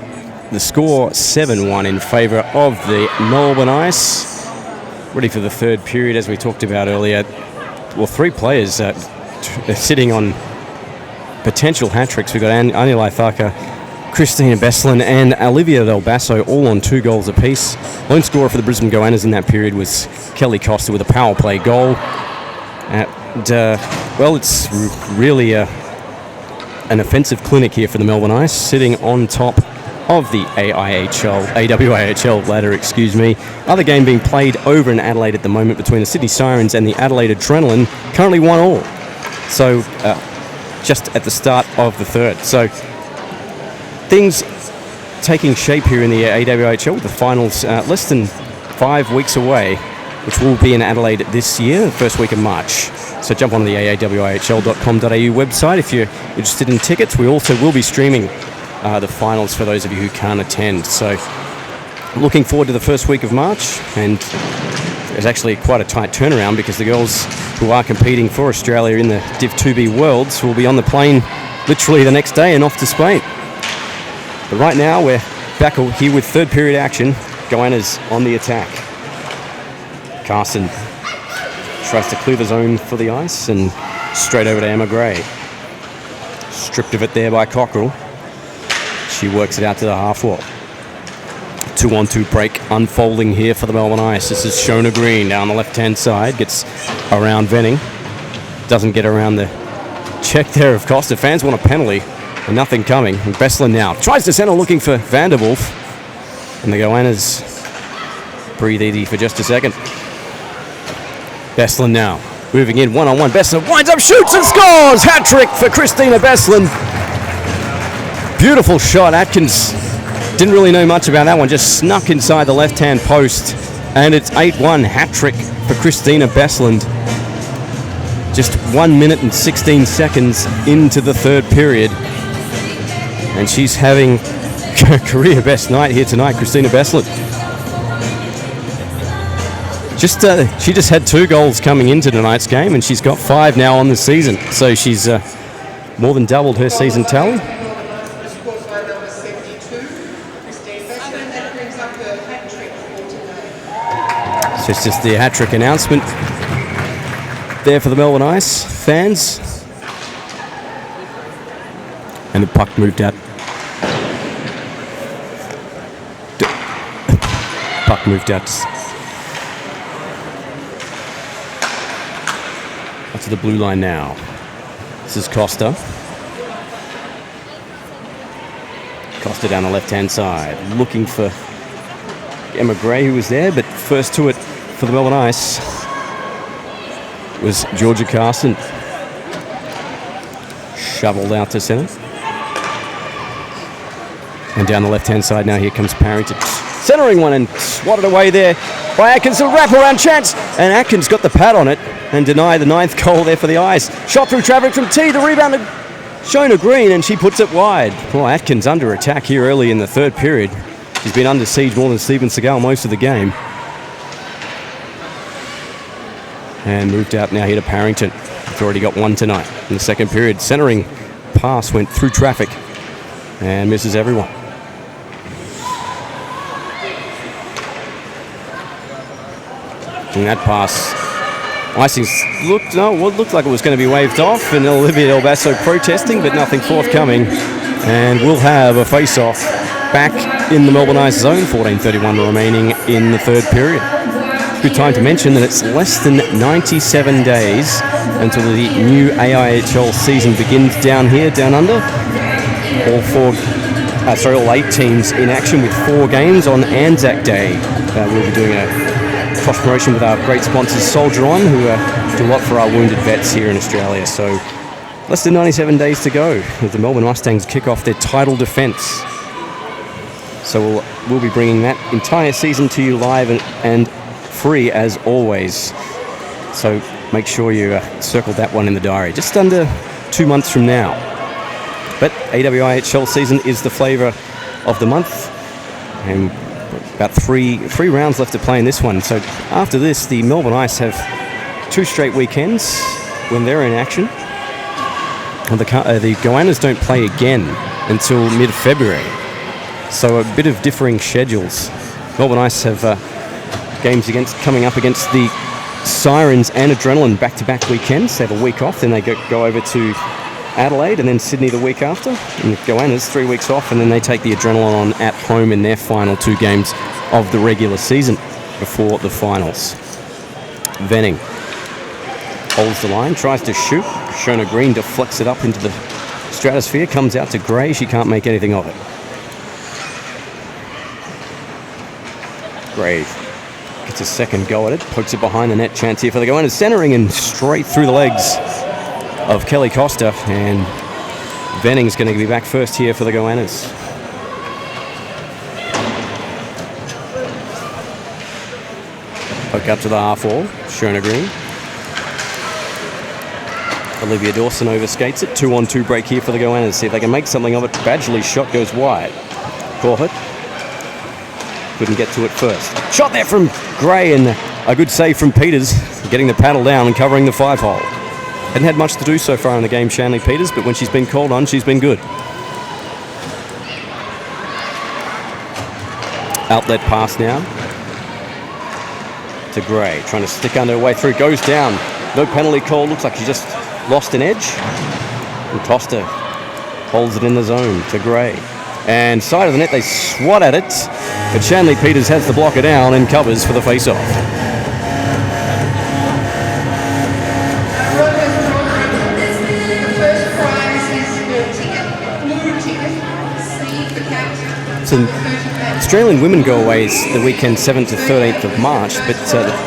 S1: The score 7-1 in favour of the Melbourne Ice. Ready for the third period, as we talked about earlier. Well, three players sitting on potential hat-tricks. We've got Anila Thaka, Christina Besselin and Olivia Del Basso all on 2 goals apiece. Lone scorer for the Brisbane Goannas in that period was Kelly Costa with a power play goal. And, well, it's really an offensive clinic here for the Melbourne Ice, sitting on top of the AWIHL ladder, Other game being played over in Adelaide at the moment between the Sydney Sirens and the Adelaide Adrenaline, currently 1-1. So, just at the start of the third. So, things taking shape here in the AWIHL, with the finals less than 5 weeks away, which will be in Adelaide this year, the first week of March. So jump on the aawihl.com.au website if you're interested in tickets. We also will be streaming the finals for those of you who can't attend. So looking forward to the first week of March, and there's actually quite a tight turnaround because the girls who are competing for Australia in the Div 2B Worlds will be on the plane literally the next day and off to Spain. But right now we're back here with third period action. Goannas on the attack. Carson tries to clear the zone for the ice and straight over to Emma Gray. Stripped of it there by Cockrell. She works it out to the half wall. 2-on-2 break unfolding here for the Melbourne Ice. This is Shona Green down the left-hand side. Gets around Venning. Doesn't get around the check there of Costa. Fans want a penalty and nothing coming. And Besselin now tries to centre looking for Vanderwolf. And the Goannas breathe easy for just a second. Besselin now, moving in one-on-one. Besselin winds up, shoots and scores! Hat-trick for Christina Besselin. Beautiful shot. Atkins didn't really know much about that one, just snuck inside the left-hand post. And it's 8-1 hat-trick for Christina Besselin. Just 1 minute and 16 seconds into the third period. And she's having her career best night here tonight, Christina Besselin. She just had 2 goals coming into tonight's game, and she's got 5 now on the season. So she's more than doubled her season tally. So it's just the hat-trick announcement there for the Melbourne Ice fans. And the puck moved out. Puck moved out to the blue line now. This is Costa. Costa down the left-hand side, looking for Emma Gray, who was there, but first to it for the Melbourne Ice was Georgia Carson. Shoveled out to centre. And down the left-hand side now, here comes Parrington. Centering one and swatted away there by Atkins. A wrap-around chance, and Atkins got the pad on it and denied the 9th goal there for the Ice. Shot through traffic from T, the rebound to Shona Green, and she puts it wide. Well, Atkins under attack here early in the third period. He's been under siege more than Stephen Seagal most of the game. And moved out now here to Parrington. He's already got 1 tonight in the second period. Centering pass went through traffic and misses everyone. And that pass, icing looked like it was going to be waved off, and Olivia Del Basso protesting, but nothing forthcoming. And we'll have a face-off back in the Melbourne Ice zone. 14:31 remaining in the third period. Good time to mention that it's less than 97 days until the new AIHL season begins down here, down under. All 8 teams in action with 4 games on Anzac Day. We'll be doing a cross-promotion with our great sponsors Soldier On, who do a lot for our wounded vets here in Australia. So less than 97 days to go as the Melbourne Mustangs kick off their title defence. So we'll be bringing that entire season to you live and free as always. So make sure you circle that one in the diary. Just under 2 months from now. But AWIHL season is the flavour of the month, and about three rounds left to play in this one. So after this, the Melbourne Ice have 2 straight weekends when they're in action. the Goannas don't play again until mid-February. So a bit of differing schedules. Melbourne Ice have games coming up against the Sirens and Adrenaline back-to-back weekends. They have a week off, then they go over to Adelaide and then Sydney the week after. And the Goannas 3 weeks off, and then they take the Adrenaline on at home in their final 2 games of the regular season before the finals. Venning holds the line, tries to shoot. Shona Green deflects it up into the stratosphere, comes out to Gray. She can't make anything of it. Gray gets a second go at it, pokes it behind the net. Chance here for the Goannas, centering and straight through the legs of Kelly Costa. And Venning's going to be back first here for the Goannas. Poke up to the half wall. Shona Green. Olivia Dawson overskates it. 2-on-2 break here for the Goannas. See if they can make something of it. Badgley's shot goes wide. Corhut couldn't get to it first. Shot there from Gray, and a good save from Peters, getting the paddle down and covering the 5-hole. Hadn't had much to do so far in the game, Shanley Peters, but when she's been called on, she's been good. Outlet pass now to Gray, trying to stick under her way through, goes down. No penalty call, looks like she just lost an edge. And Costa holds it in the zone to Gray. And side of the net, they swat at it, but Shanley Peters has the blocker down and covers for the face-off. So Australian women go away the weekend 7th to 13th of March, but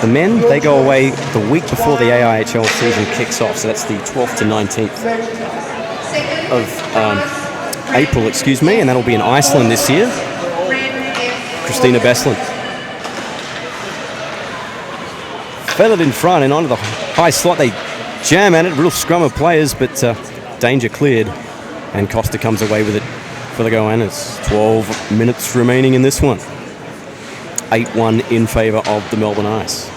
S1: the men, they go away the week before the AIHL season kicks off, so that's the 12th to 19th of April, and that'll be in Iceland this year. Christina Beslan feathered in front and onto the high slot. They jam at it, real scrum of players, but danger cleared, and Costa comes away with it for the Goannas. 12 minutes remaining in this one. 8-1 in favour of the Melbourne Ice.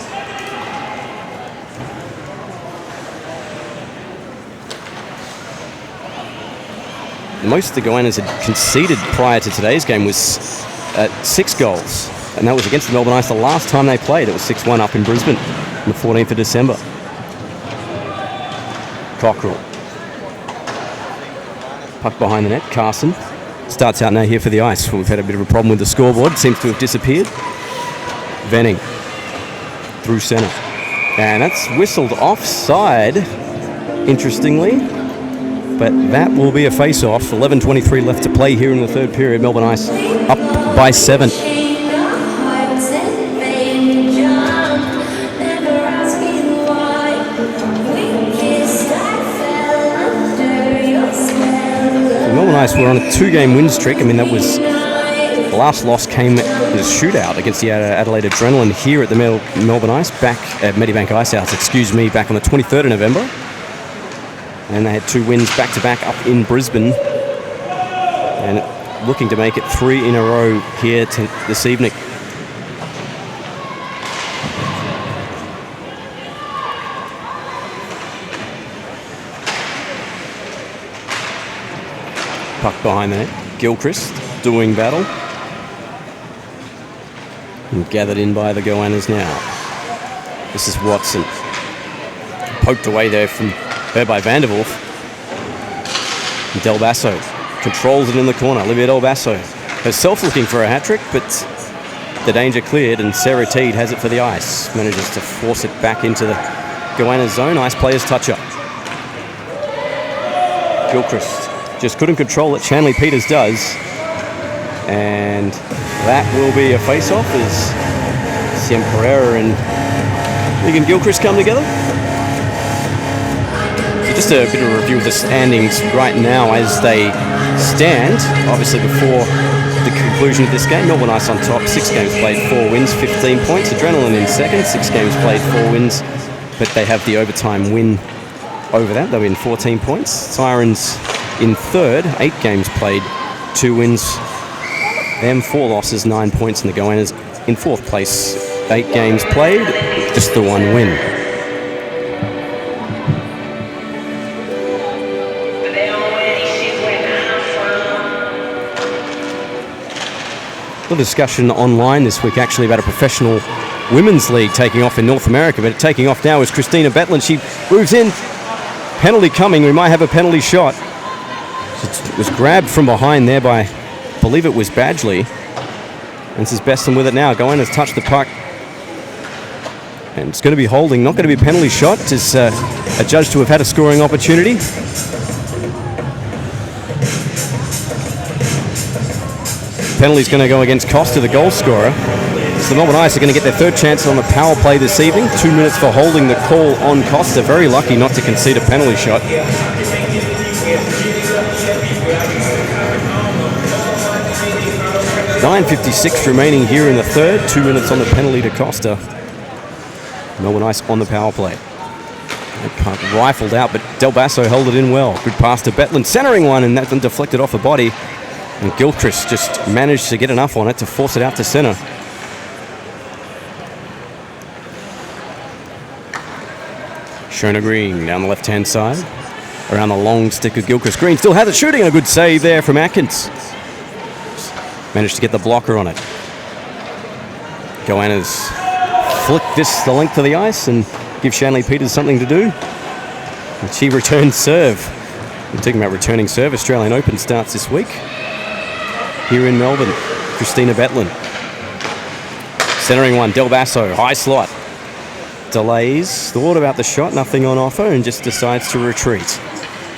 S1: Most of the Goannas had conceded prior to today's game was 6 goals, and that was against the Melbourne Ice the last time they played. It was 6-1 up in Brisbane on the 14th of December. Cockrell. Puck behind the net. Carson starts out now here for the Ice. We've had a bit of a problem with the scoreboard. Seems to have disappeared. Venning through centre. And that's whistled offside, interestingly. But that will be a face-off. 11:23 left to play here in the third period. Melbourne Ice up by 7. Melbourne Ice were on a 2-game win streak. I mean, that was the last loss came in a shootout against the Adelaide Adrenaline here at the Melbourne Ice, back at Medibank Icehouse, back on the 23rd of November. And they had 2 wins back-to-back up in Brisbane, and looking to make it 3 in a row here this evening. Puck behind the net. Gilchrist doing battle. And gathered in by the Goannas now. This is Watson. Poked away there from her by Vanderwolf. Del Basso controls it in the corner. Olivia Del Basso herself looking for a hat-trick, but the danger cleared, and Sarah Teed has it for the Ice. Manages to force it back into the Goannas zone. Ice players touch up. Gilchrist just couldn't control it. Shanley Peters does. And that will be a face-off as Siem Pereira and Megan Gilchrist come together. So just a bit of a review of the standings right now as they stand, obviously before the conclusion of this game. Melbourne Ice on top, 6 games played, 4 wins, 15 points. Adrenaline in second, 6 games played, 4 wins, but they have the overtime win over that. They'll win 14 points. Sirens in third, 8 games played, 2 wins, them 4 losses, 9 points, and the Goannas in 4th place, 8 games played, just the 1 win. A discussion online this week actually about a professional women's league taking off in North America, but taking off now is Christina Betland. She moves in, penalty coming, we might have a penalty shot. It was grabbed from behind there by, I believe it was Badgley. And this is Besson with it now. Goannas touched the puck. And it's going to be holding, not going to be a penalty shot. It's adjudged to have had a scoring opportunity. Penalty's going to go against Costa, the goal scorer. So the Melbourne Ice are going to get their third chance on the power play this evening. 2 minutes for holding the call on Costa. Very lucky not to concede a penalty shot. .9:56 remaining here in the third. 2 minutes on the penalty to Costa. Melbourne Ice on the power play. That puck rifled out, but Del Basso held it in well. Good pass to Betland, centering one, and that then deflected off the body. And Gilchrist just managed to get enough on it to force it out to centre. Shona Green down the left-hand side. Around the long stick of Gilchrist. Green still has it shooting, and a good save there from Atkins. Managed to get the blocker on it. Goannas flick this the length of the ice and give Shanley Peters something to do. And she returns serve. We're talking about returning serve. Australian Open starts this week here in Melbourne. Christina Betland. Centering one, Del Basso, high slot. Delays, thought about the shot, nothing on offer, and just decides to retreat.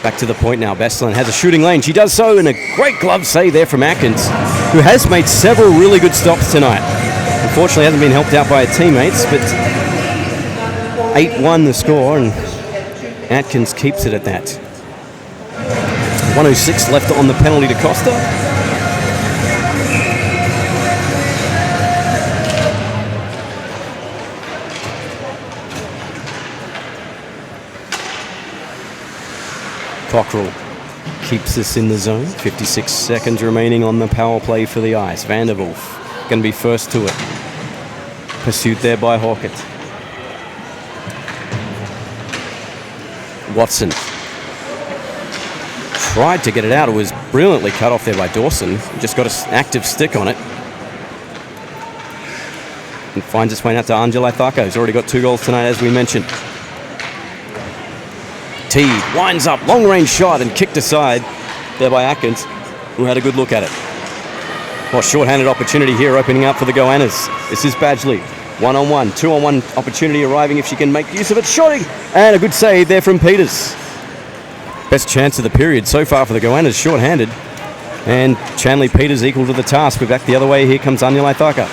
S1: Back to the point now. Bestlin has a shooting lane. She does so, and a great glove save there from Atkins, who has made several really good stops tonight. Unfortunately, hasn't been helped out by her teammates, but 8-1 the score, and Atkins keeps it at that. 1:06 left on the penalty to Costa. Cockrell keeps us in the zone. 56 seconds remaining on the power play for the Ice. Vanderwolf going to be first to it. Pursued there by Hawkett. Watson tried to get it out. It was brilliantly cut off there by Dawson. Just got an active stick on it. And finds its way out to Angela Tharko. He's already got 2 goals tonight, as we mentioned. T winds up, long range shot and kicked aside there by Atkins, who had a good look at it. Well, short-handed opportunity here opening up for the Goannas. This is Badgley. 1-on-1, 2-on-1 opportunity arriving if she can make use of it. Shooting, and a good save there from Peters. Best chance of the period so far for the Goannas, short-handed. And Shanley Peters equal to the task. We're back the other way. Here comes Anyalai Tharka.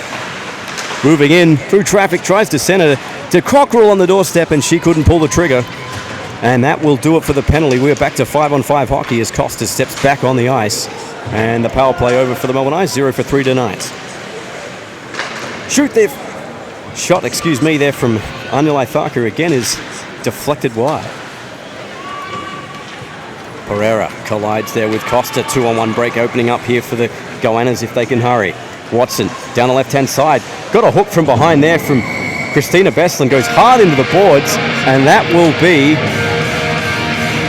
S1: Moving in through traffic, tries to centre to Cockrell on the doorstep, and she couldn't pull the trigger. And that will do it for the penalty. We're back to 5-on-5 hockey as Costa steps back on the ice. And the power play over for the Melbourne Ice, 0 for 3 tonight. Shot there from Anyalai Tharka again is deflected wide. Pereira collides there with Costa. 2-on-1 break opening up here for the Goannas if they can hurry. Watson down the left-hand side. Got a hook from behind there from Christina Bestlin. Goes hard into the boards, and that will be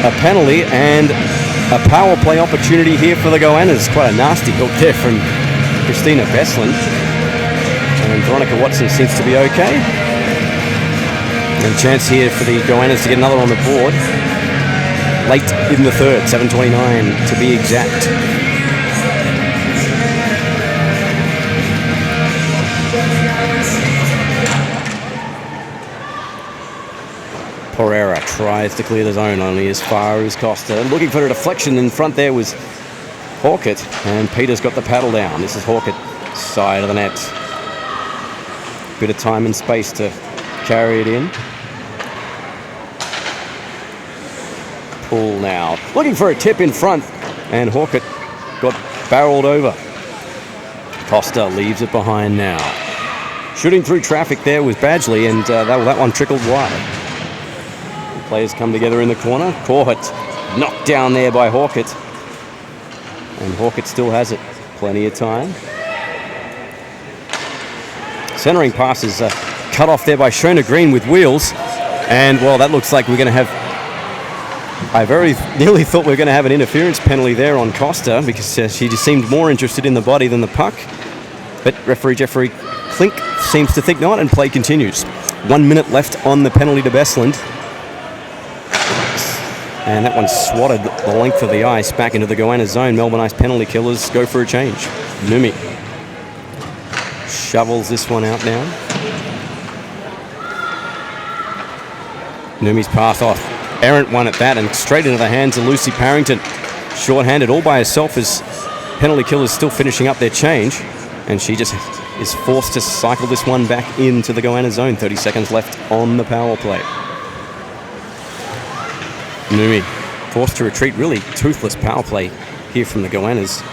S1: a penalty and a power play opportunity here for the Goannas. Quite a nasty hook there from Christina Bestlin. And Veronica Watson seems to be okay. And a chance here for the Goannas to get another on the board. Late in the third, 7:29 to be exact. Pereira tries to clear the zone only as far as Costa. Looking for a deflection in front there was Hawkett, and Peters got the paddle down. This is Hawkett, side of the net. Bit of time and space to carry it in. Pull now. Looking for a tip in front, and Hawkett got barreled over. Costa leaves it behind now. Shooting through traffic there was Badgley, and that one trickled wide. Players come together in the corner. Corhut knocked down there by Hawkett. And Hawkett still has it. Plenty of time. Centering pass is cut off there by Shona Green with wheels. And, well, that looks like we're going to have... I very nearly thought we were going to have an interference penalty there on Costa because she just seemed more interested in the body than the puck. But referee Jeffrey Klink seems to think not, and play continues. 1 minute left on the penalty to Bestland. And that one swatted the length of the ice back into the Goannas zone. Melbourne Ice penalty killers go for a change. Numi shovels this one out now. Numi's pass off. Errant one at that, and straight into the hands of Lucy Parrington. Short-handed all by herself as penalty killers still finishing up their change. And she just is forced to cycle this one back into the Goannas zone. 30 seconds left on the power play. Numi forced to retreat. Really toothless power play here from the Goannas.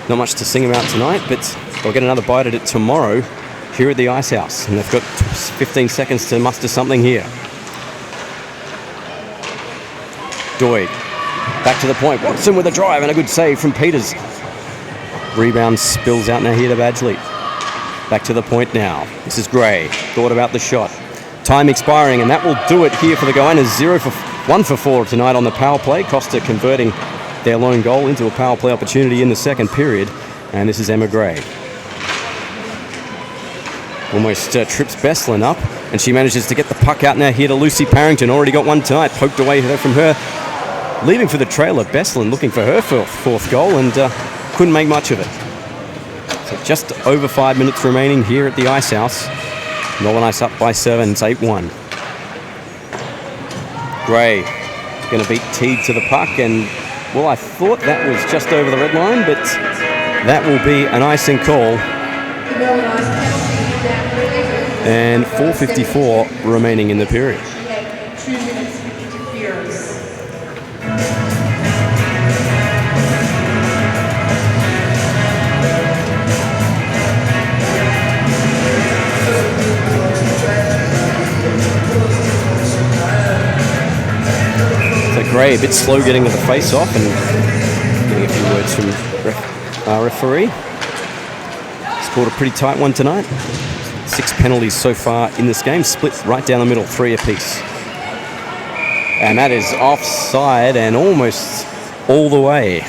S1: Not much to sing about tonight, but they'll get another bite at it tomorrow here at the Ice House. And they've got 15 seconds to muster something here. Doig back to the point. Watson with a drive and a good save from Peters. Rebound spills out now here to Badgley. Back to the point now. This is Gray. Thought about the shot. Time expiring, and that will do it here for the Goannas. 1 for 4 tonight on the power play. Costa converting their lone goal into a power play opportunity in the second period. And this is Emma Gray. Almost trips Bestland up, and she manages to get the puck out now here to Lucy Parrington. Already got one tonight, poked away from her. Leaving for the trailer, Bestland looking for her fourth goal, and couldn't make much of it. So just over 5 minutes remaining here at the Ice House. Melbourne Ice up by 7, it's 8-1. Gray going to beat Teague to the puck, and well, I thought that was just over the red line, but that will be an icing call. And 4:54 remaining in the period. Gray a bit slow getting to the face-off and getting a few words from referee. Scored a pretty tight one tonight. 6 penalties so far in this game, split right down the middle, 3 apiece. And that is offside and almost all the way.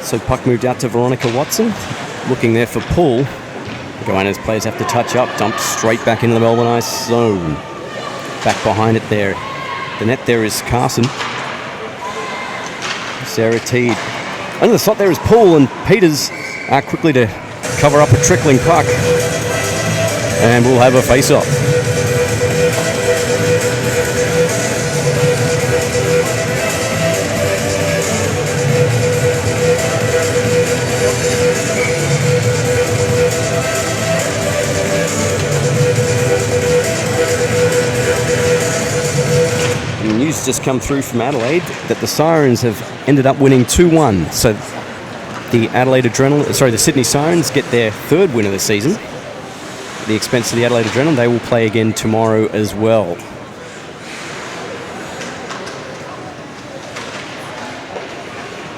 S1: So puck moved out to Veronica Watson, looking there for pull. The Goannas players have to touch up, dumped straight back into the Melbourne Ice zone. Back behind it there. The net there is Carson. Sarah Teed. Under the slot there is Paul, and Peters quickly to cover up a trickling puck. And we'll have a face-off. News just come through from Adelaide that the Sirens have ended up winning 2-1. So the Sydney Sirens get their 3rd win of the season. At the expense of the Adelaide Adrenaline, they will play again tomorrow as well.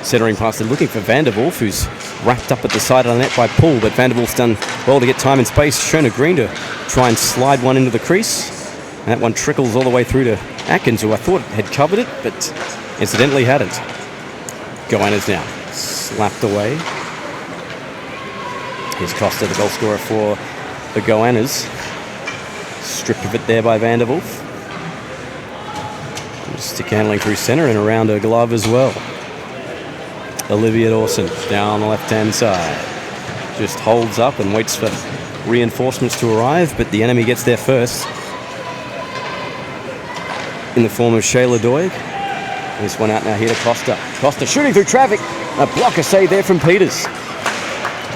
S1: Centering past it, looking for Vanderwolf, who's wrapped up at the side of the net by Poole, but Vanderwolf's done well to get time and space. Shona Green to try and slide one into the crease. And that one trickles all the way through to Atkins, who I thought had covered it, but incidentally hadn't. Goannas now slapped away. Here's Costa, the goal scorer for the Goannas. Stripped of it there by Vanderwolf. Stick handling through centre and around her glove as well. Olivia Dawson down the left-hand side. Just holds up and waits for reinforcements to arrive, but the enemy gets there first. In the form of Shayla Doig. This one out now here to Costa. Costa shooting through traffic. A blocker save there from Peters.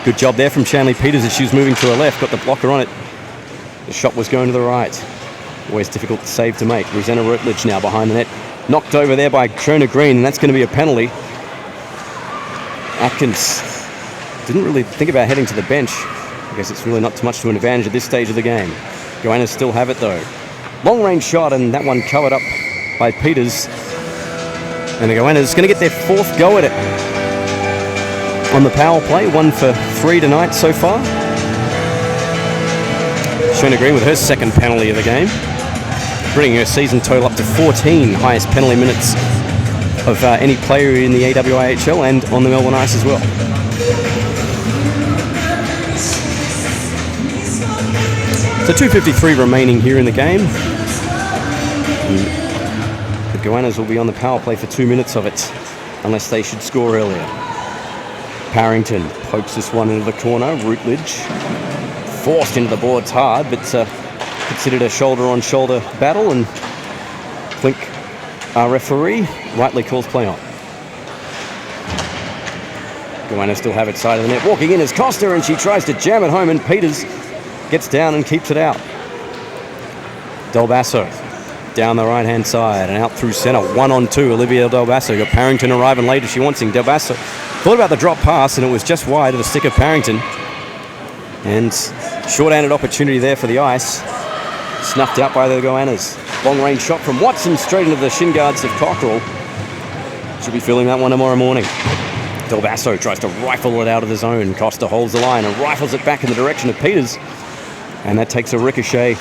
S1: Good job there from Shanley Peters as she was moving to her left. Got the blocker on it. The shot was going to the right. Always difficult save to make. Rosanna Rutledge now behind the net. Knocked over there by Shona Green, and that's going to be a penalty. Atkins didn't really think about heading to the bench. I guess it's really not too much to an advantage at this stage of the game. Goannas still have it though. Long range shot, and that one covered up by Peters. And the Goannas going to get their 4th go at it on the power play. 1 for 3 tonight so far. Shona Green with her 2nd penalty of the game, bringing her season total up to 14, highest penalty minutes of any player in the AWIHL and on the Melbourne Ice as well. So 2:53 remaining here in the game. The Goannas will be on the power play for 2 minutes of it, unless they should score earlier. Parrington pokes this one into the corner. Routledge forced into the boards hard, but considered a shoulder-on-shoulder battle, and Clink, our referee, rightly calls play on. Goannas still have it side of the net. Walking in is Costa, and she tries to jam it home, and Peters gets down and keeps it out. Del Basso down the right-hand side and out through centre. 1-on-2, Olivia Del Basso. Got Parrington arriving late as she wants him. Del Basso thought about the drop pass, and it was just wide of the stick of Parrington. And short-handed opportunity there for the Ice. Snuffed out by the Goannas. Long-range shot from Watson straight into the shin guards of Cockerell. Should be feeling that one tomorrow morning. Del Basso tries to rifle it out of the zone. Costa holds the line and rifles it back in the direction of Peters. And that takes a ricochet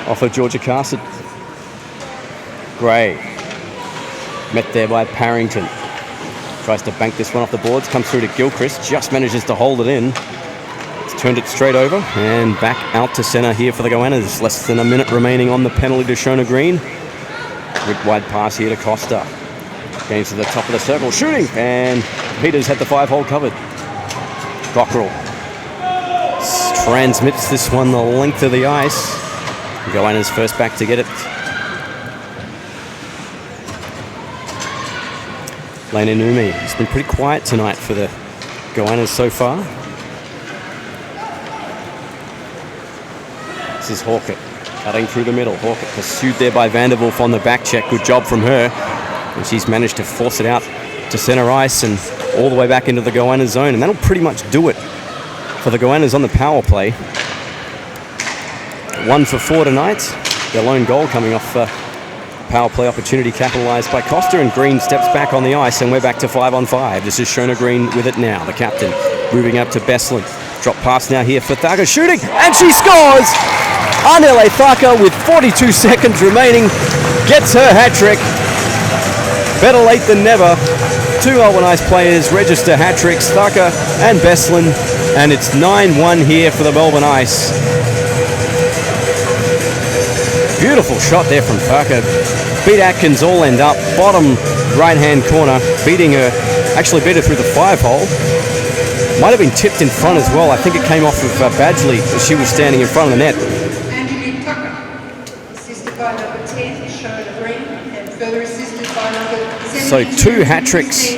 S1: off of Georgia Carson. Gray, met there by Parrington. Tries to bank this one off the boards, comes through to Gilchrist, just manages to hold it in. It's turned it straight over and back out to centre here for the Goannas. Less than a minute remaining on the penalty to Shona Green. Good wide pass here to Costa. Gains to the top of the circle, shooting, and Peters had the 5-hole covered. Cockerell transmits this one the length of the ice. Goannas first back to get it. Lena Numi. It's been pretty quiet tonight for the Goannas so far. This is Hawkett cutting through the middle. Hawkett pursued there by Vanderwolf on the back check. Good job from her. And she's managed to force it out to centre ice and all the way back into the Goannas zone. And that'll pretty much do it for the Goannas on the power play. 1 for 4 tonight. Their lone goal coming off power play opportunity capitalised by Costa, and Green steps back on the ice, and we're back to 5-on-5. This is Shona Green with it now, the captain, moving up to Beslan. Drop pass now here for Thacker, shooting, and she scores! Anele Thacker with 42 seconds remaining gets her hat-trick. Better late than never. 2 Melbourne Ice players register hat-tricks, Thacker and Beslan, and it's 9-1 here for the Melbourne Ice. Beautiful shot there from Thacker. Beat Atkins all end up, bottom right-hand corner, beating her, actually beat her through the 5-hole. Might have been tipped in front as well. I think it came off of Badgley as she was standing in front of the net.
S2: Anthony Tucker, assisted by number 10, Shona Green, and further assisted by number 17.
S1: So 2 hat-tricks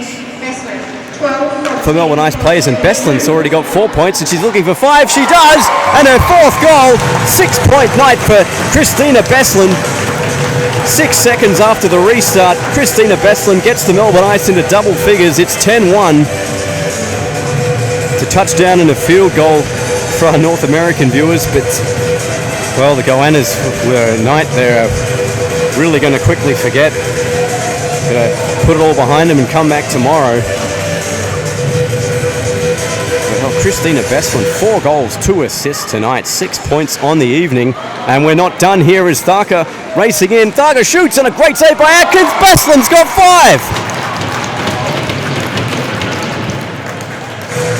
S1: for Melbourne Ice players, and Bestland's already got 4 points, and she's looking for 5. She does, and her 4th goal. 6-point night for Christina Bestland. 6 seconds after the restart, Christina Bestland gets the Melbourne Ice into double figures. It's 10-1. It's a touchdown and a field goal for our North American viewers, but, well, the Goannas were a night they're really going to quickly forget. Going to put it all behind them and come back tomorrow. Well, Christina Bestland, 4 goals, 2 assists tonight, 6 points on the evening, and we're not done here as Thacker racing in. Thacker shoots, and a great save by Atkins. Bestland's got 5.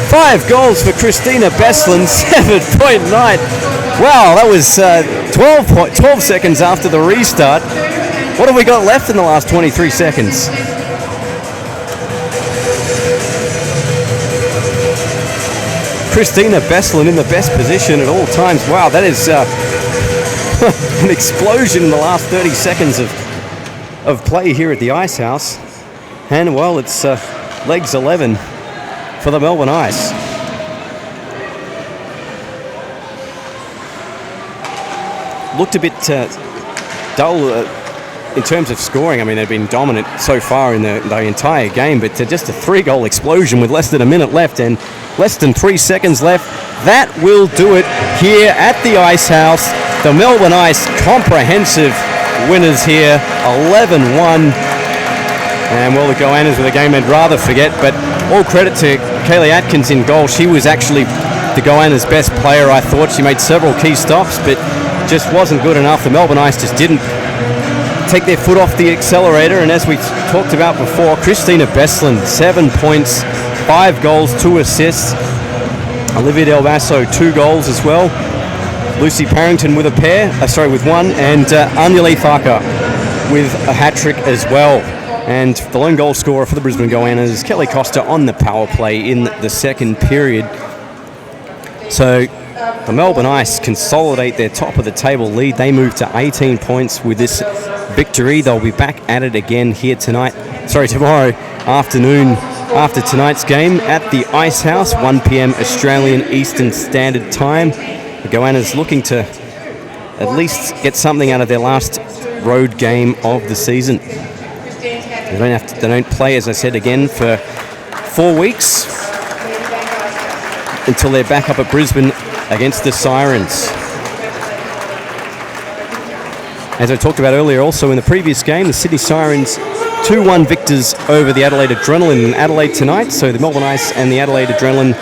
S1: 5 goals for Christina Bestland, 7-point night. Wow, that was 12 seconds after the restart. What have we got left in the last 23 seconds? Christina Bestland in the best position at all times. Wow, that is an explosion in the last 30 seconds of play here at the Ice House. And, well, it's legs 11 for the Melbourne Ice. Looked a bit dull in terms of scoring. I mean, they've been dominant so far in the entire game, but just a 3-goal explosion with less than a minute left and less than 3 seconds left. That will do it here at the Ice House. The Melbourne Ice comprehensive winners here, 11-1. And well, the Goannas with a game they'd rather forget, but all credit to Kaylee Atkins in goal. She was actually the Goannas' best player, I thought. She made several key stops, but just wasn't good enough. The Melbourne Ice just didn't take their foot off the accelerator, and as we talked about before, Christina Bestland, 7 points, 5 goals, 2 assists. Olivia Del Vaso, 2 goals as well. Lucy Parrington with with 1, and Anjali Thakur with a hat-trick as well. And the lone goal scorer for the Brisbane Goannas, Kelly Costa, on the power play in the second period. So the Melbourne Ice consolidate their top of the table lead. They move to 18 points with this victory. They'll be back at it again here tomorrow afternoon after tonight's game at the Ice House, 1 p.m. Australian Eastern Standard Time. The Goannas looking to at least get something out of their last road game of the season. They don't play, as I said, again for 4 weeks until they're back up at Brisbane against the Sirens. As I talked about earlier, also in the previous game, the Sydney Sirens 2-1 victors over the Adelaide Adrenaline in Adelaide tonight. So the Melbourne Ice and the Adelaide Adrenaline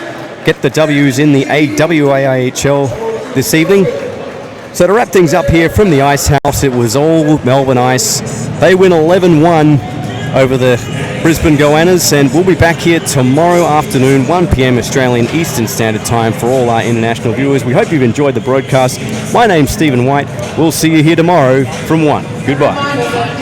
S1: get the W's in the AWAIHL this evening. So to wrap things up here from the Ice House, it was all Melbourne Ice. They win 11-1 over the Brisbane Goannas, and we'll be back here tomorrow afternoon, 1 p.m. Australian Eastern Standard Time for all our international viewers. We hope you've enjoyed the broadcast. My name's Stephen White. We'll see you here tomorrow from 1. Goodbye.